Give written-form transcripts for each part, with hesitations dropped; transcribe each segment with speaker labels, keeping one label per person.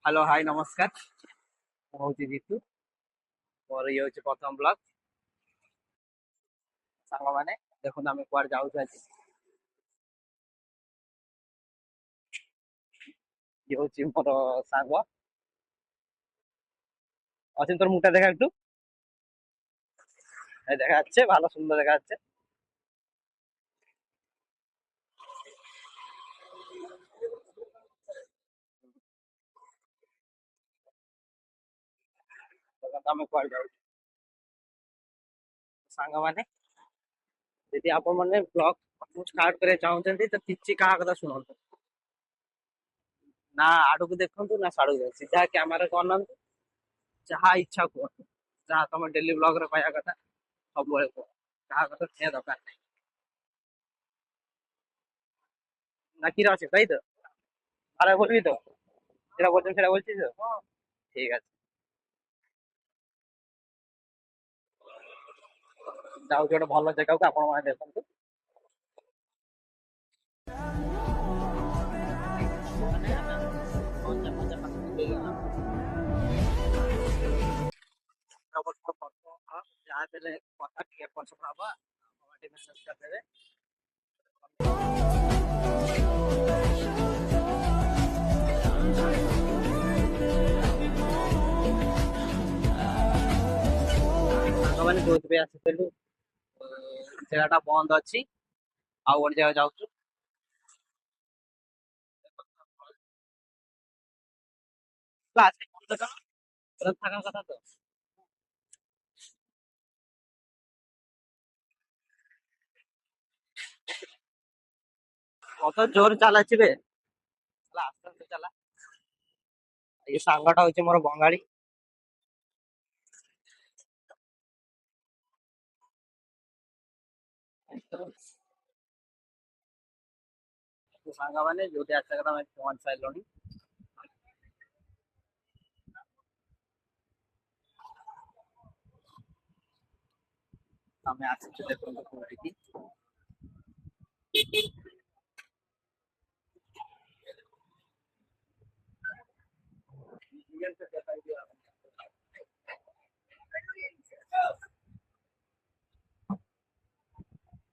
Speaker 1: Hello hi নমস্কার। ମୁଁ ହଉଛି ଜିତୁ। ମୋର ଇଏ ହଉଛି ପ୍ରଥମ ବ୍ଲଗ। ସାଙ୍ଗମାନେ ଦେଖନ୍ତୁ ଆମେ କୁଆଡେ ଯାଉଛୁ ଆଜି। ଇଏ ହଉଛି ମୋର ସାଙ୍ଗ। অসীম তোর মুখটা দেখা একটু। এই দেখা যাচ্ছে, ভালো সুন্দর দেখা যাচ্ছে। ଦେଖନ୍ତୁ ଆମେ କୁଆଡେ ଯାଉଛୁ ସାଙ୍ଗମାନେ। ଯଦି ଆପଣ ମାନେ ବ୍ଲଗ ଷ୍ଟାର୍ଟ କରିବାକୁ ଚାହୁଁଛନ୍ତି ତ କିଛି କାହା କଥା ଶୁଣନ୍ତୁ ନା, ଆଡକୁ ଦେଖନ୍ତୁ ନା ସାଡକୁ ଦେଖନ୍ତୁ, ସିଧା କ୍ୟାମେରାକୁ ଅନାନ୍ତୁ, ଯାହା ଇଚ୍ଛା କୁହନ୍ତୁ, ଯାହା ତମ ଡେଲି ବ୍ଲଗରେ କହିବା କଥା ସବୁବେଳେ କୁହ, କାହା କଥା ଶୁଣିବା ଦରକାର ନାହିଁ। না কি আছে তাই তো? আর বলবি তো, যেটা বলছেন সেটা বলছিস তো? ঠিক আছে, ଯାଉଛି ଗୋଟେ ଭଲ ଜାଗାକୁ ଆପଣ ମାନେ ଦେଖନ୍ତୁ। ଯାହା ଦେଲେ କଥା ଟିକେ ଏପଟ ସେପଟ ହବ, ଟିକେ ମେସେଜ କରିଦେବେ। ସାଙ୍ଗମାନେ ଯୋଉଥିପାଇଁ ଆସିଥିଲୁ ଜାଗାଟା ବନ୍ଦ ଅଛି, ଆଉ ଗୋଟେ ଜାଗା ଯାଉଛୁ। ଆজকে কোন জায়গা থাকার কথা তো? কত জোর চালাচ্ছি বে, আস্তে আস্তে চালা। এই ସାଙ୍ଗଟା ହଉଛି ମୋର ବଙ୍ଗାଳୀ। ସାଙ୍ଗମାନେ ଯୋଉଠି ଆସିବା କଥା ଆମେ ପହଞ୍ଚି ସାରିଲୁଣି। ଆମେ ଆସିଛୁ ଦେଖନ୍ତୁ କୋଉଠିକି।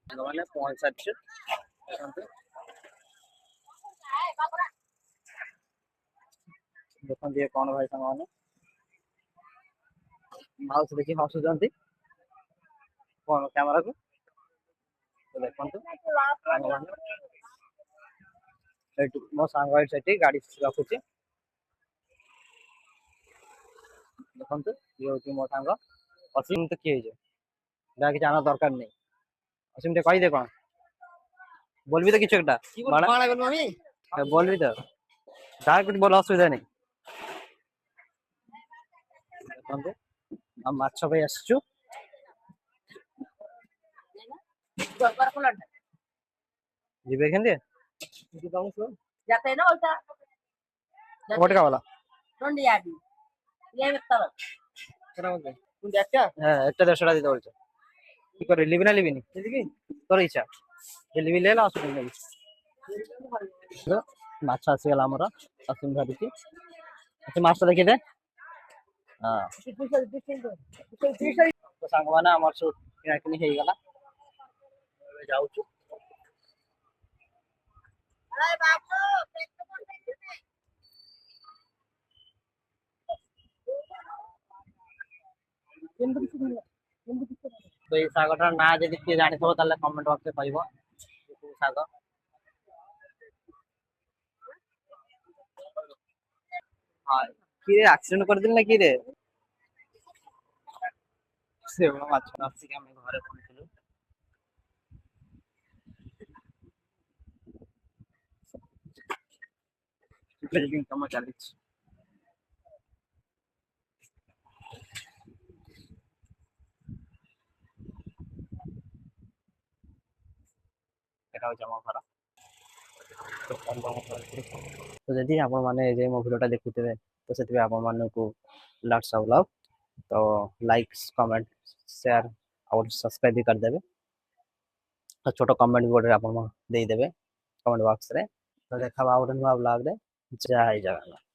Speaker 1: ସାଙ୍ଗମାନେ ପହଞ୍ଚି ସାରିଛୁ, ଦେଖନ୍ତୁ ଦେଖନ୍ତୁ ଇଏ କଣ ଭାଇ ସାଙ୍ଗମାନେ ମାଉସ ଦେଖି ହସୁଛନ୍ତି କଣ କ୍ୟାମେରାକୁ। ଦେଖନ୍ତୁ ସାଙ୍ଗମାନେ, ଏଇଠି ମୋ ସାଙ୍ଗ ଏଇଠି ସେଠି ଗାଡି ରଖୁଛି। ଦେଖନ୍ତୁ ଇଏ ହଉଛି ମୋ ସାଙ୍ଗ ଅସୀମ। ତ କିଏ ହେଇଯିବ, ଯାହା କିଛି ଆଣିବା ଦରକାର ନାହିଁ। অসীম ଟିକେ କହିଦେ କଣ বলবি তো কিছু একটা, বলবি তো, যাହା କିଛି ଭଲ ଅସୁବିଧା ନାହିଁ। ଦେଖନ୍ତୁ ଆଉ ମାଛ ପାଇଁ ଆସିଛୁ। ଯିବେ କେମିତି ଗୋଟେ কাওয়ালা হ্যাঁ একটা 150 দিতে বলছে। কি করে নিবি না নিবি নি? তোর ইচ্ছা, নিবি লে না, অসুবিধা নেই। ମାଛ ଆସିଗଲା ଆମର, ଅସୀମ ଧରିକି। ମାଛଟା ଦେଖିଦେ। ହଁ ତ ସାଙ୍ଗମାନେ ଆମର ସବୁ କିଣାକିଣି ହେଇଗଲା, ଏବେ ଯାଉଛୁ। তো এই ଶାଗଟାର ନାଁ ଯଦି କିଏ ଜାଣିଥିବ ତାହେଲେ କମେଣ୍ଟ ବକ୍ସରେ କହିବ କୋଉ ଶାଗ। ହଁ କିରେ ଆକ୍ସିଡେଣ୍ଟ କରିଦେଲି ନା କିରେ? ଶେଉଳ ମାଛ ଆସିକି ଆମେ ଘରେ ପହଞ୍ଚିଲୁ। ବିଲ୍ଡିଂ କାମ ଚାଲିଛି। এটা হচ্ছে আমার ঘର। ତ ଯଦି ଆପଣମାନେ ଏ ମୋ ଭିଡ଼ିଓଟା ଦେଖୁଥିବେ ତ ସେଥିପାଇଁ ଆପଣମାନଙ୍କୁ ଲଟ୍ସ ଅଫ୍ ଲଭ୍। तो लाइक कमेंट शेयर और सब्सक्राइब भी करदेवे। तो छोट कमेंट भी गोटे आप देदेवे कमेंट बॉक्स रे। तो देखा गोटे नुआ ब्लॉग रे। जय जगन्नाथ।